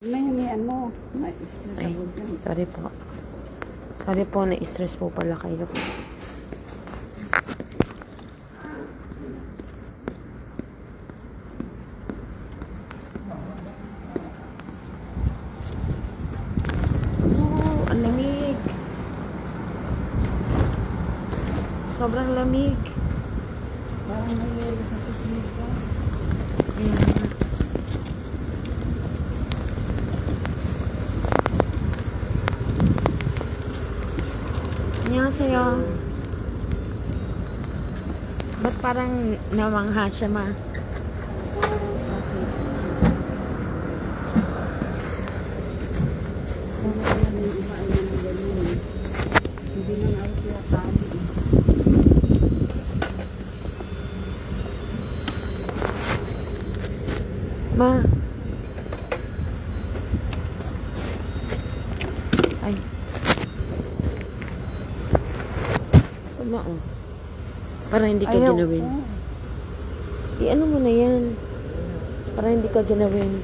Mahimian mo. Ma-stress Ay, ako dyan. sorry po. Sorry po, na-stress po pala kayo. Oh, ang lamig. Sobrang lamig. Parang may yelo sa kusmika. Ayan na. Annyeonghaseyo. Ba't parang namangha siya, ma? Kung kaya may iba ay naman ganyan. Hindi na nga ako sila kami. Ma. Ay. Tama, oh. Para hindi ka Ayaw. ginawin. I-ano mo na yan. Para hindi ka ginawin.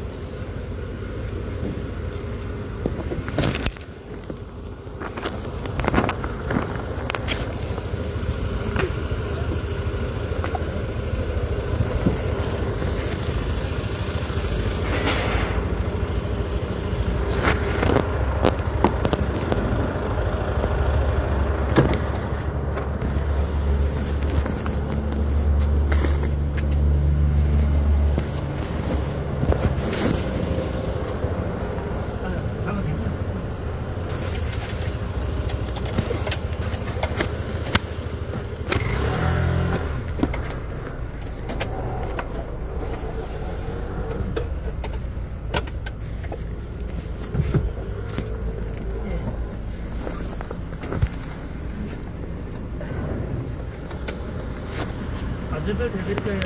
앉아도 되겠어요.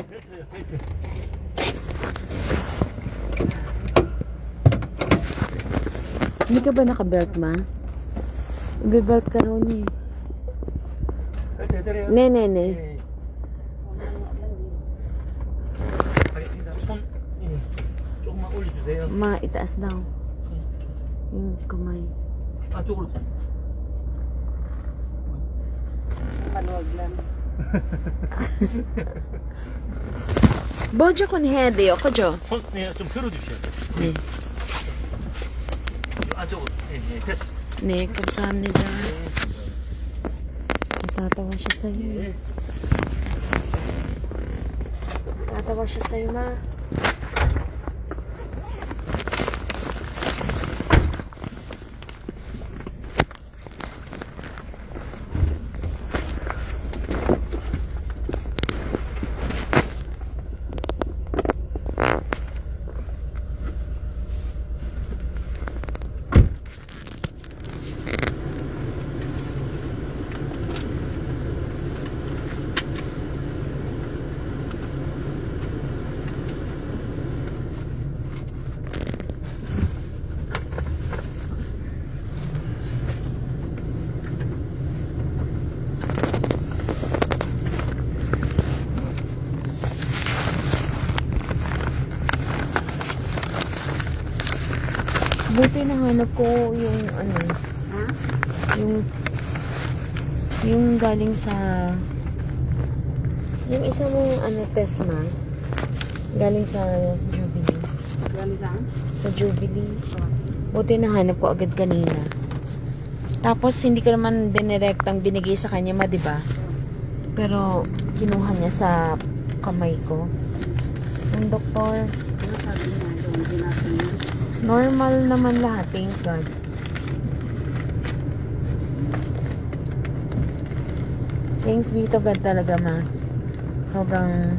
됐어요, 됐어요. Hindi ka ba naka-belt, ma? Ibe-belt ka ron eh. 됐어요. Ne. 예. 알겠습니다. 손, 예. 조금만 올려주세요. Ma, itaas daw. Yung kamay. 안쪽으로. Maluwag lang. Bojo kon hede, ako jo. 손, 네, 좀 들어주셔야 돼요. 네. 안쪽으로. 예, 예, 됐어. Ne, kamsahamnida. Natatawa siya sa'yo. 예. Natatawa siya sa'yo, ma. Buti nahanap ko yung ano, Ha? yung galing sa yung isa mong ano test, ma, galing sa Jubilee. Galing saan? Sa Jubilee. Oh. Buti nahanap ko agad kanina. Tapos hindi ko naman dinirektang binigay sa kanya, ma, diba? Pero kinuha niya sa kamay ko. Ang doktor, Ano sabi niya? Doon ginasa niya. normal naman lahat, thank God. Thanks be to God talaga, ma. Sobrang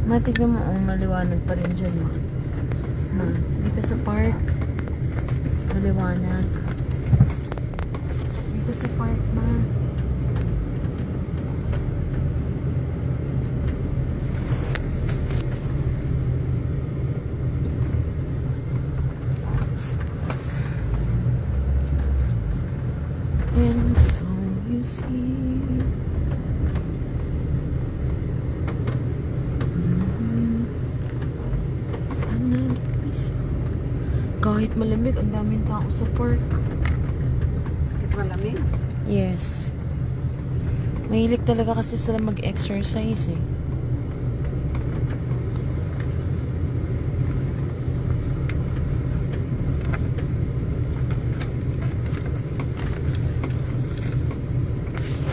matignan mo, maliwanag pa rin dyan, ma. Ma, dito sa park, maliwanag. Dito sa park, ma. And so you see Kahit malamig, ang daming tao sa park. Kahit malamig. Yes. Mahilig talaga kasi sila mag-exercise eh.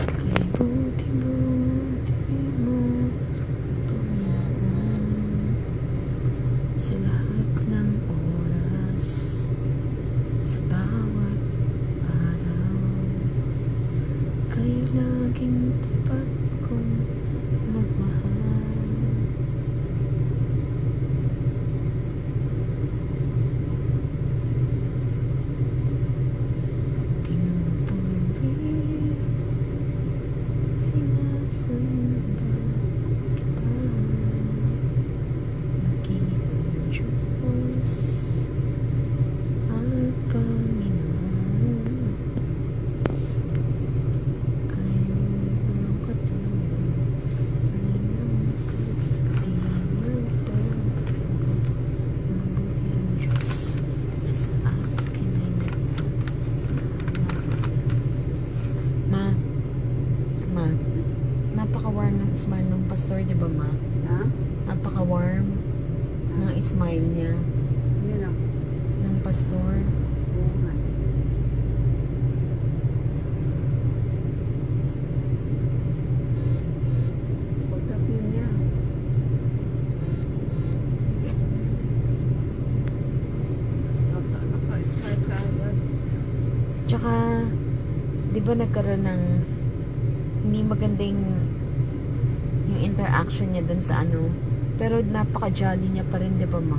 Kay buti-buti mo, Panginoon, sa lahat ng oras, sa bawat araw, kay laging tapat kong magmahal. Pinupuri, sinasamba kita, dakilang Diyos at Panginoon. Kayo'y walang katulad, di magbabago. Mabuti ang Diyos na sa akin ay Ma, napaka-warm ng smile ng pastor, di ba ma? Ha? Napaka-warm ng smile niya, Yun ang ng pastor. bungan. Pagdating niya. Naka-smart ka agad. Tsaka, di ba nagkaroon ng hindi magandang yung interaction niya dun sa ano, pero napaka-jolly niya pa rin, di ba ma?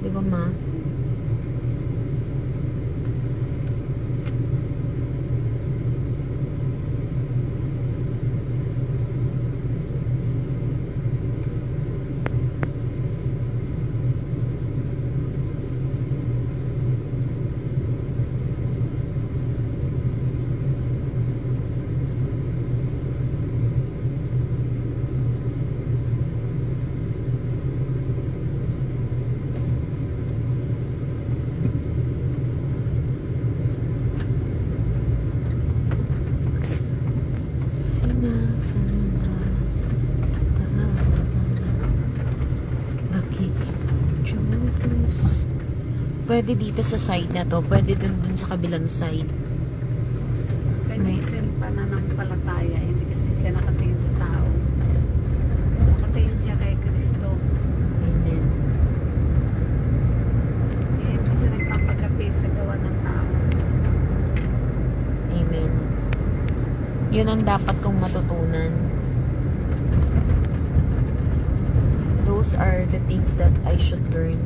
Di ba ma? Sinasamba talaga, dakilang Diyos. Pwede dito sa side na to, pwede dun sa kabilang side. Kanya pananampalataya, hindi kasi siya nakatingin sa tao. Nakatingin siya kay Kristo. Amen. Hindi siya nagpapagapi sa gawa ng tao. Amen. Yun ang dapat kong matutunan. Those are the things that I should learn.